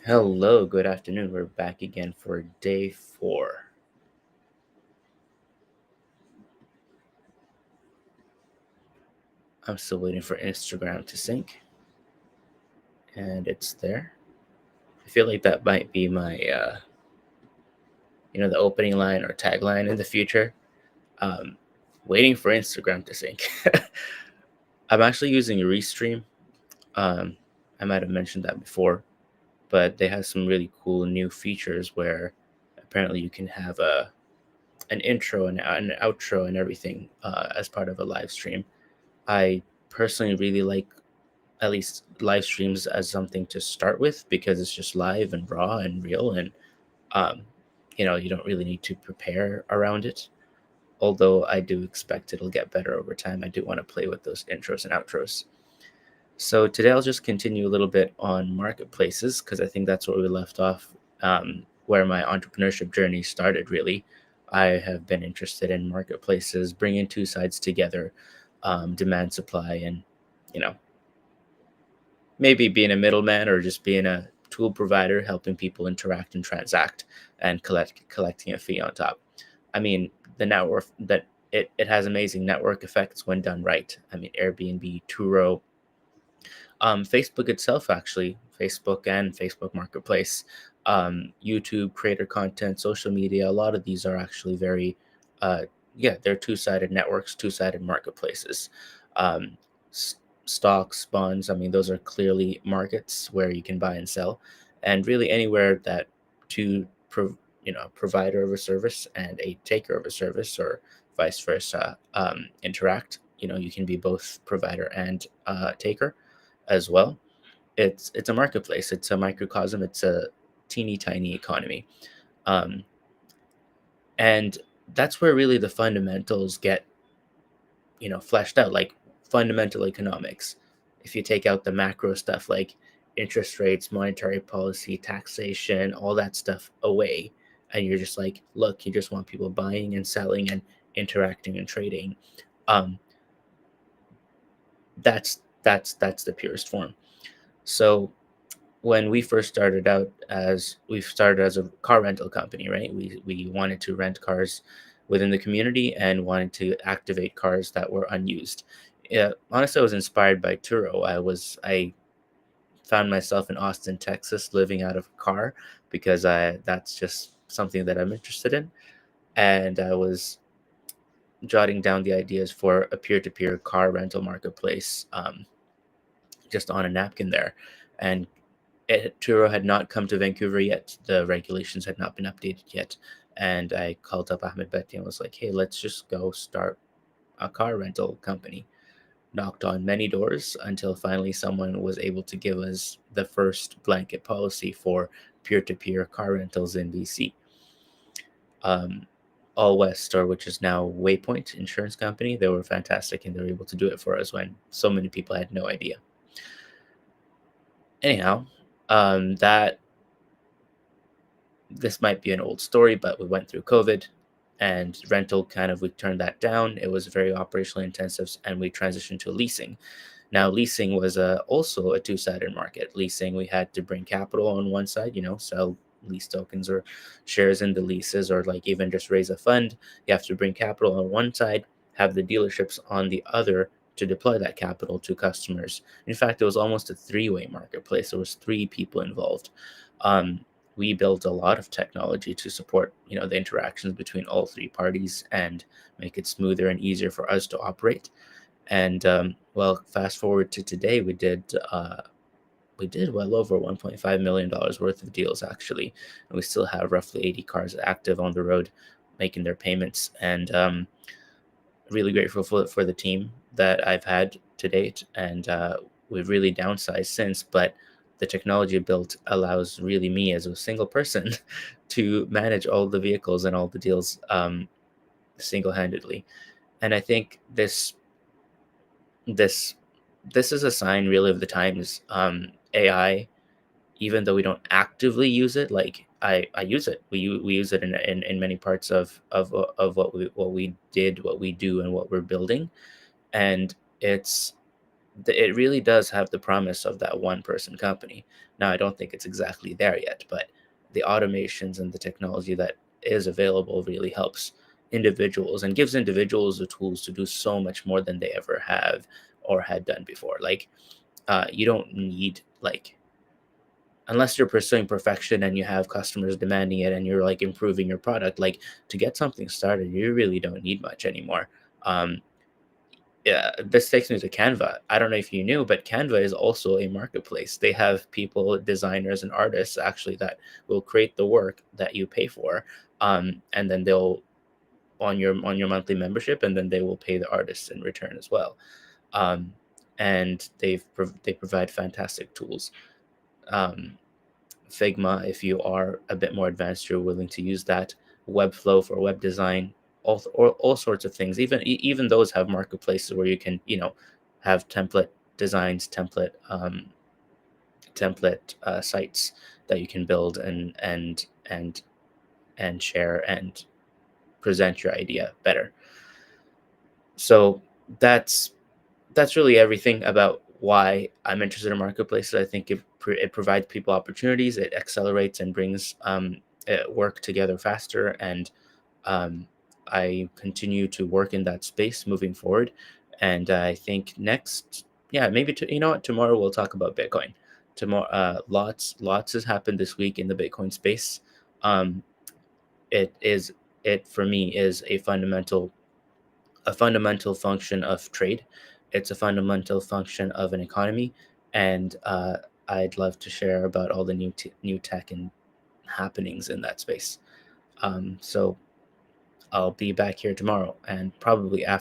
Hello, good afternoon. We're back again for day four. I'm still waiting for Instagram to sync, and it's there. I feel like that might be my the opening line or tagline in the future. Um, Waiting for Instagram to sync. I'm actually using Restream. Um, I might have mentioned that before, but they have some really cool new features where apparently you can have an intro and an outro and everything as part of a live stream. I personally really like at least live streams as something to start with because it's just live and raw and real and um, you don't really need to prepare around it. Although I do expect it'll get better over time. I do want to play with those intros and outros. So today I'll just continue a little bit on marketplaces because I think that's where we left off, where my entrepreneurship journey started. Really, I have been interested in marketplaces, bringing two sides together, demand supply, and you know maybe being a middleman or just being a tool provider, helping people interact and transact and collecting a fee on top. I mean, the network that it has amazing network effects when done right. I mean, Airbnb, Turo, Facebook itself, actually, Facebook and Facebook Marketplace, YouTube, creator content, social media. A lot of these are actually very, uh, yeah, they're two-sided networks, two-sided marketplaces. Um, Stocks, bonds. I mean, those are clearly markets where you can buy and sell, and really anywhere that two, provider of a service and a taker of a service, or vice versa, interact. You can be both provider and taker as well. It's a marketplace. It's a microcosm. It's a teeny tiny economy, um, and that's where really the fundamentals get fleshed out, like fundamental economics. If you take out the macro stuff like interest rates, monetary policy, taxation, all that stuff away, and you're just like, look, you just want people buying and selling and interacting and trading. Um, that's the purest form. So when we started as a car rental company, right? We wanted to rent cars within the community and wanted to activate cars that were unused. Yeah, honestly, I was inspired by Turo. I found myself in Austin, Texas, living out of a car because I that's just something that I'm interested in, and I was jotting down the ideas for a peer-to-peer car rental marketplace, just on a napkin there, and Turo had not come to Vancouver yet. The regulations had not been updated yet. And I called up Ahmed Beti and was like, hey, let's just go start a car rental company. Knocked on many doors until finally someone was able to give us the first blanket policy for peer to peer car rentals in BC. Um, All West, or which is now Waypoint Insurance Company, they were fantastic and they were able to do it for us when so many people had no idea. Anyhow, that this might be an old story, but we went through COVID and rental we turned that down. It was very operationally intensive and we transitioned to leasing. Now, leasing was also a two-sided market. Leasing, we had to bring capital on one side, sell lease tokens or shares in the leases, or like even just raise a fund. You have to bring capital on one side, have the dealerships on the other to deploy that capital to customers. In fact, it was almost a three-way marketplace. There was three people involved. Um, we built a lot of technology to support, the interactions between all three parties and make it smoother and easier for us to operate. And well, fast forward to today, we did well over $1.5 million worth of deals actually, and we still have roughly 80 cars active on the road, making their payments. And really grateful for the team that I've had to date, and we've really downsized since. But the technology built allows really me as a single person to manage all the vehicles and all the deals single handedly. And I think this this is a sign really of the times. AI, even though we don't actively use it, like I use it. We use it in many parts of what we do and what we're building, and it's it really does have the promise of that one person company. Now, I don't think it's exactly there yet, but the automations and the technology that is available really helps individuals and gives individuals the tools to do so much more than they ever have or had done before. Like, you don't need, like, unless you're pursuing perfection and you have customers demanding it and you're like improving your product, like, to get something started, you really don't need much anymore. Um, yeah, this takes me to Canva. I don't know if you knew, but Canva is also a marketplace. They have people, designers and artists actually that will create the work that you pay for. And then they'll on your monthly membership, and then they will pay the artists in return as well. Um, and they provide fantastic tools. Um, Figma, if you are a bit more advanced, you're willing to use that. Webflow for web design, all sorts of things. Even those have marketplaces where you can, have template designs, template sites that you can build and share and present your idea better. So that's that's really everything about why I'm interested in marketplaces. I think it provides people opportunities. It accelerates and brings work together faster, and um, I continue to work in that space moving forward. And I think next, yeah, maybe you know what, tomorrow we'll talk about Bitcoin. Tomorrow, lots has happened this week in the Bitcoin space. Um, it is it for me is a fundamental function of trade. It's a fundamental function of an economy, and I'd love to share about all the new tech and happenings in that space. So I'll be back here tomorrow, and probably after.